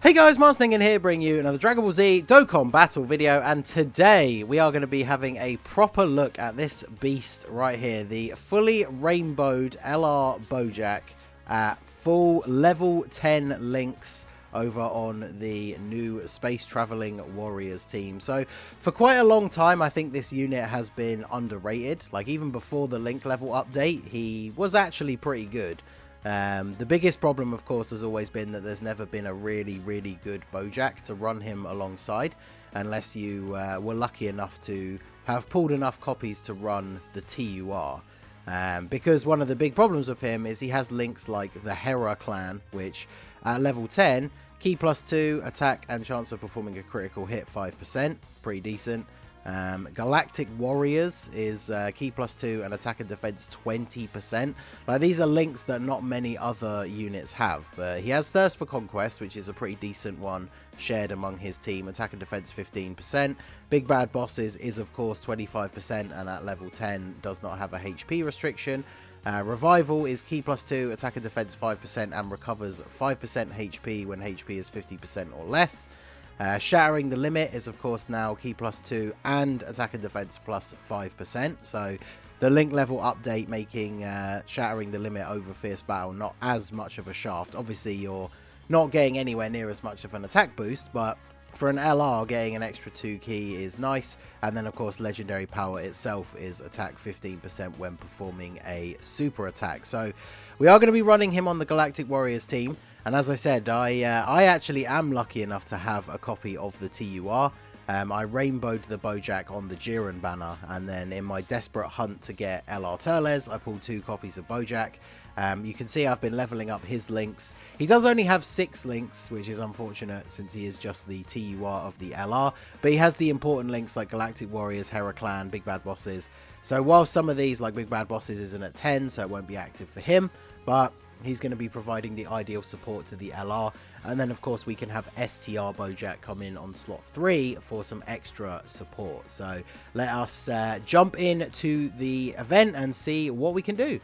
Hey guys, Marsningen here, bringing you another Dragon Ball Z Dokkan battle video, and today we are going to be having a proper look at this beast right here, the fully rainbowed LR BOUJACK at full level 10 links over on the new Space Traveling Warriors team. So for quite a long time, I think this unit has been underrated. Like even before the link level update, he was actually pretty good. The biggest problem, of course, has always been that there's never been a really good BOUJACK to run him alongside, unless you were lucky enough to have pulled enough copies to run the TUR. Because one of the big problems with him is he has links like the Hera clan, which at level 10, key +2, attack and chance of performing a critical hit 5%, pretty decent. Galactic Warriors is key +2 and attack and defense 20%. Like, these are links that not many other units have. He has Thirst for Conquest, which is a pretty decent one shared among his team. Attack and defense 15%. Big Bad Bosses is of course 25% and at level 10 does not have a HP restriction. Revival is key +2, attack and defense 5% and recovers 5% HP when HP is 50% or less. Shattering the Limit is of course now key +2 and attack and defense +5%. So the link level update making Shattering the Limit over Fierce Battle not as much of a shaft. Obviously you're not getting anywhere near as much of an attack boost, but for an LR, getting an extra 2 key is nice. And then of course Legendary Power itself is attack 15% when performing a super attack. So we are going to be running him on the Galactic Warriors team. And as I said, I actually am lucky enough to have a copy of the TUR. I rainbowed the BOUJACK on the Jiren banner, and then in my desperate hunt to get LR Turles, I pulled 2 copies of BOUJACK. You can see I've been leveling up his links. He does only have 6 links, which is unfortunate since he is just the TUR of the LR. But he has the important links like Galactic Warriors, Hera Clan, Big Bad Bosses. So while some of these, like Big Bad Bosses, isn't at 10, so it won't be active for him. But he's going to be providing the ideal support to the LR. And then, of course, we can have STR BOUJACK come in on slot 3 for some extra support. So let us jump into the event and see what we can do.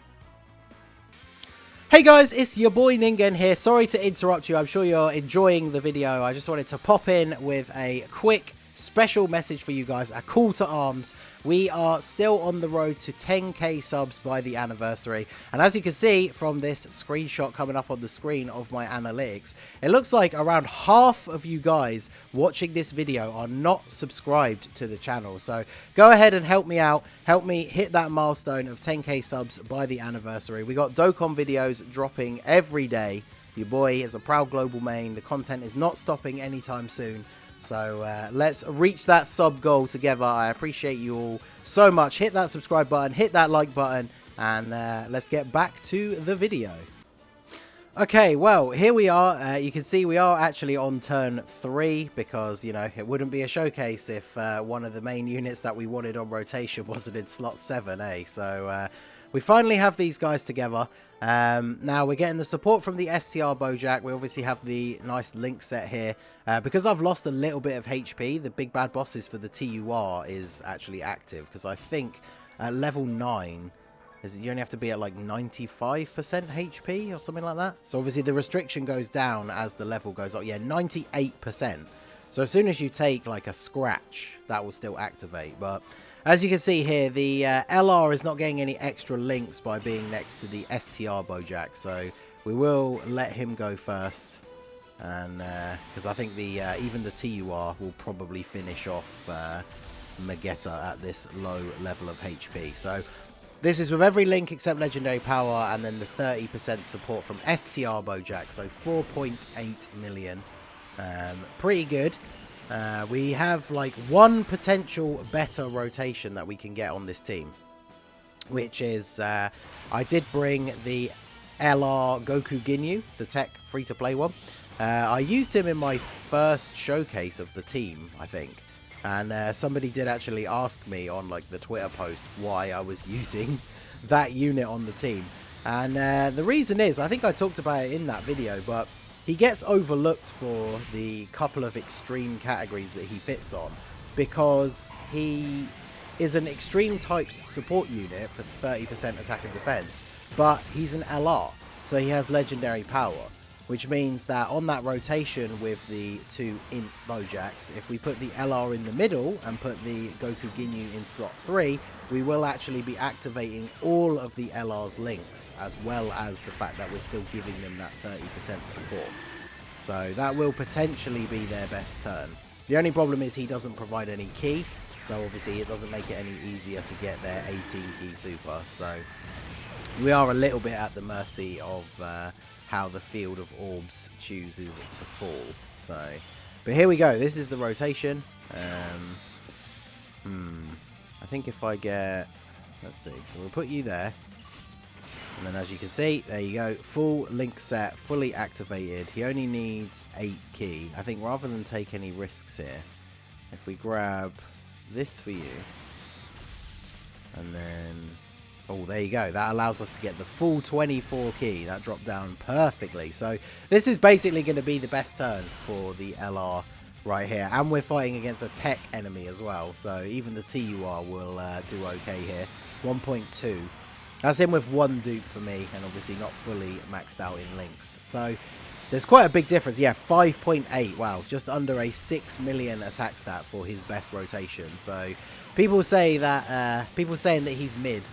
Hey guys, it's your boy Ningen here. Sorry to interrupt you. I'm sure you're enjoying the video. I just wanted to pop in with a quick special message for you guys, a call to arms. We are still on the road to 10k subs by the anniversary, and as you can see from this screenshot coming up on the screen of my analytics, it looks like around half of you guys watching this video are not subscribed to the channel. So go ahead and help me out, help me hit that milestone of 10k subs by the anniversary. We got Dokkan videos dropping every day. Your boy is a proud global main. The content is not stopping anytime soon. So let's reach that sub goal together. I appreciate you all so much. Hit that subscribe button, hit that like button, and let's get back to the video. Okay, well, here we are. You can see we are actually on turn 3 because, you know, it wouldn't be a showcase if one of the main units that we wanted on rotation wasn't in slot 7, eh? So we finally have these guys together. Now we're getting the support from the STR BOUJACK. We obviously have the nice link set here. Because I've lost a little bit of HP, the Big Bad Bosses for the TUR is actually active. Because I think at level 9, you only have to be at like 95% HP or something like that. So obviously the restriction goes down as the level goes up. Yeah, 98%. So as soon as you take like a scratch, that will still activate. But as you can see here, the LR is not getting any extra links by being next to the STR BOUJACK. So we will let him go first. And because I think the even the TUR will probably finish off Magetta at this low level of HP. So this is with every link except Legendary Power, and then the 30% support from STR BOUJACK. So 4.8 million. Pretty good. We have like one potential better rotation that we can get on this team, which is I did bring the LR Goku Ginyu, the tech free-to-play one. I used him in my first showcase of the team, I think, and somebody did actually ask me on like the Twitter post why I was using that unit on the team, and the reason is, I think I talked about it in that video, but he gets overlooked for the couple of extreme categories that he fits on, because he is an extreme types support unit for 30% attack and defense, but he's an LR, so he has legendary power. which means that on that rotation with the 2 INT BOUJACKs, if we put the LR in the middle and put the Goku Ginyu in slot 3, we will actually be activating all of the LR's links, as well as the fact that we're still giving them that 30% support. So that will potentially be their best turn. The only problem is he doesn't provide any key, so obviously it doesn't make it any easier to get their 18 key super. So we are a little bit at the mercy of how the field of orbs chooses to fall. So, but here we go. This is the rotation. I think if I get, let's see. So we'll put you there, and then as you can see, there you go. Full link set, fully activated. He only needs 8 key. I think rather than take any risks here, if we grab this for you, and then, oh, there you go. That allows us to get the full 24 key. That dropped down perfectly. So this is basically going to be the best turn for the LR right here. And we're fighting against a tech enemy as well. So even the TUR will do okay here. 1.2. That's in with 1 dupe for me. And obviously not fully maxed out in links. So there's quite a big difference. Yeah, 5.8. Wow, just under a 6 million attack stat for his best rotation. So people say that, people saying that he's mid.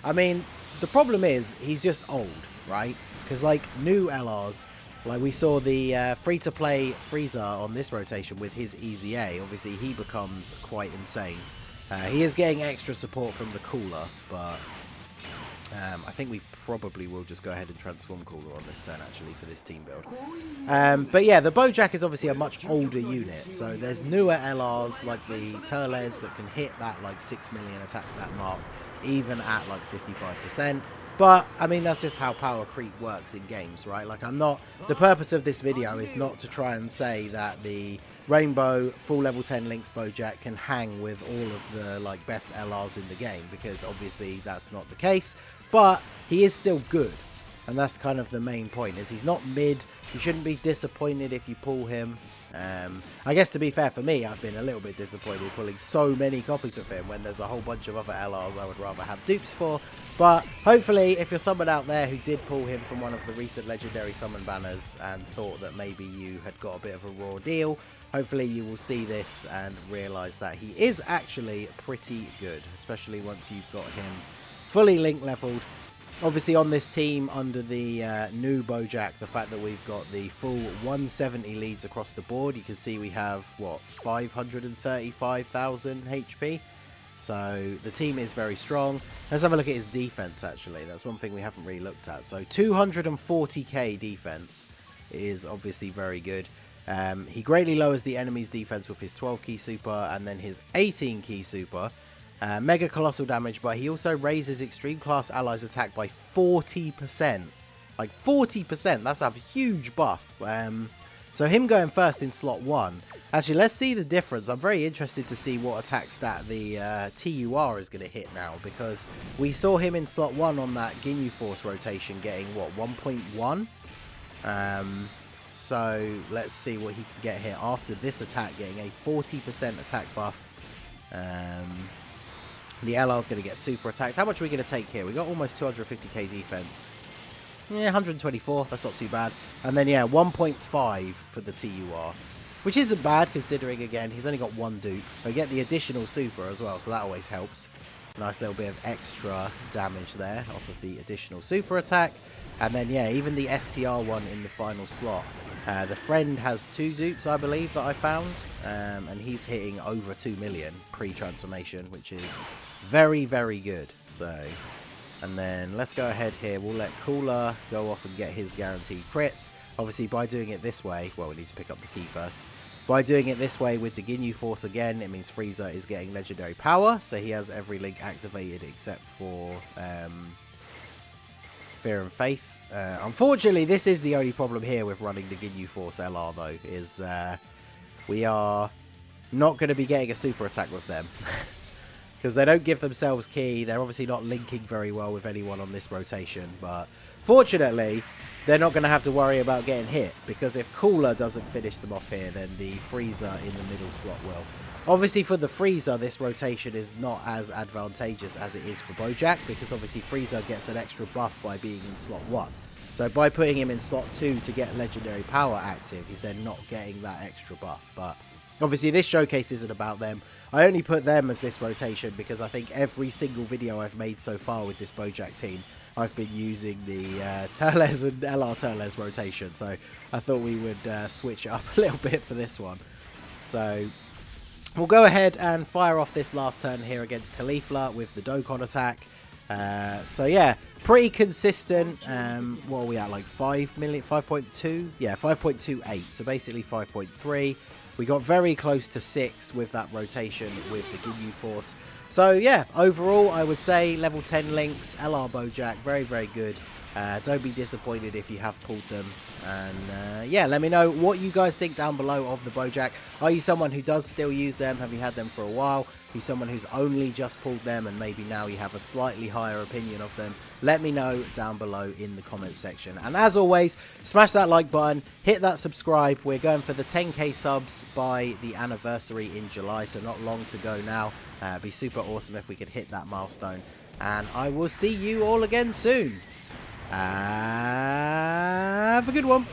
I mean, the problem is he's just old, right? Because like new LRs, like we saw the free-to-play Frieza on this rotation with his Easy A. Obviously, he becomes quite insane. He is getting extra support from the Cooler, but I think we probably will just go ahead and transform Cooler on this turn, actually, for this team build. But yeah, the BOUJACK is obviously a much older unit, so there's newer LRs like the Turles that can hit that like 6 million attack stat mark, even at like 55%. But I mean, that's just how power creep works in games, right? Like, I'm not, the purpose of this video is not to try and say that the Rainbow full level 10 links BOUJACK can hang with all of the like best LRs in the game, because obviously that's not the case. But he is still good, and that's kind of the main point, is he's not mid. You shouldn't be disappointed if you pull him. I guess, to be fair, for me, I've been a little bit disappointed pulling so many copies of him when there's a whole bunch of other LRs I would rather have dupes for. But hopefully, if you're someone out there who did pull him from one of the recent legendary summon banners and thought that maybe you had got a bit of a raw deal, hopefully you will see this and realise that he is actually pretty good, especially once you've got him fully link leveled. Obviously on this team, under the new BOUJACK, the fact that we've got the full 170 leads across the board, you can see we have, what, 535,000 HP. So the team is very strong. Let's have a look at his defense, actually. That's one thing we haven't really looked at. So 240k defense is obviously very good. He greatly lowers the enemy's defense with his 12 key super and then his 18 key super. Mega colossal damage, but he also raises extreme class allies attack by 40%. Like 40%, that's a huge buff. So him going first in slot 1. Actually, let's see the difference. I'm very interested to see what attack stat the TUR is going to hit now, because we saw him in slot 1 on that Ginyu Force rotation getting, what, 1.1? So let's see what he can get here after this attack, getting a 40% attack buff. The LR's going to get super attacked. How much are we going to take here? We got almost 250k defense. Yeah, 124. That's not too bad. And then, yeah, 1.5 for the TUR, which isn't bad considering, again, he's only got 1 dupe. We get the additional super as well, so that always helps. Nice little bit of extra damage there off of the additional super attack. And then, yeah, even the STR one in the final slot. The friend has 2 dupes, I believe, that I found. And he's hitting over 2 million pre-transformation, which is very, very good. So, and then let's go ahead here. We'll let Cooler go off and get his guaranteed crits. Obviously, by doing it this way, well, we need to pick up the key first. By doing it this way with the Ginyu Force again, it means Frieza is getting legendary power. So he has every link activated except for Fear and Faith. Unfortunately, this is the only problem here with running the Ginyu Force LR, though, is we are not going to be getting a super attack with them. Because they don't give themselves key. They're obviously not linking very well with anyone on this rotation. But fortunately, they're not going to have to worry about getting hit. Because if Cooler doesn't finish them off here, then the Frieza in the middle slot will. Obviously, for the Frieza, this rotation is not as advantageous as it is for BOUJACK. Because obviously, Frieza gets an extra buff by being in slot 1. So by putting him in slot 2 to get legendary power active, he's then not getting that extra buff. But obviously this showcase isn't about them. I only put them as this rotation because I think every single video I've made so far with this BOUJACK team, I've been using the Turles and LR Turles rotation. So I thought we would switch it up a little bit for this one. So we'll go ahead and fire off this last turn here against Caulifla with the Dokkan attack. So yeah, pretty consistent. What are we at, like 5 million, 5.2? Yeah, 5.28, so basically 5.3. We got very close to 6 with that rotation with the Ginyu Force. So yeah, overall I would say level 10 links, LR BOUJACK, very, very good. Don't be disappointed if you have pulled them. And yeah, let me know what you guys think down below of the BOUJACK. Are you someone who does still use them? Have you had them for a while? Are you someone who's only just pulled them and maybe now you have a slightly higher opinion of them? Let me know down below in the comments section. And as always, smash that like button, hit that subscribe. We're going for the 10k subs by the anniversary in July, so not long to go now. It'd be super awesome if we could hit that milestone. And I will see you all again soon. Have a good one.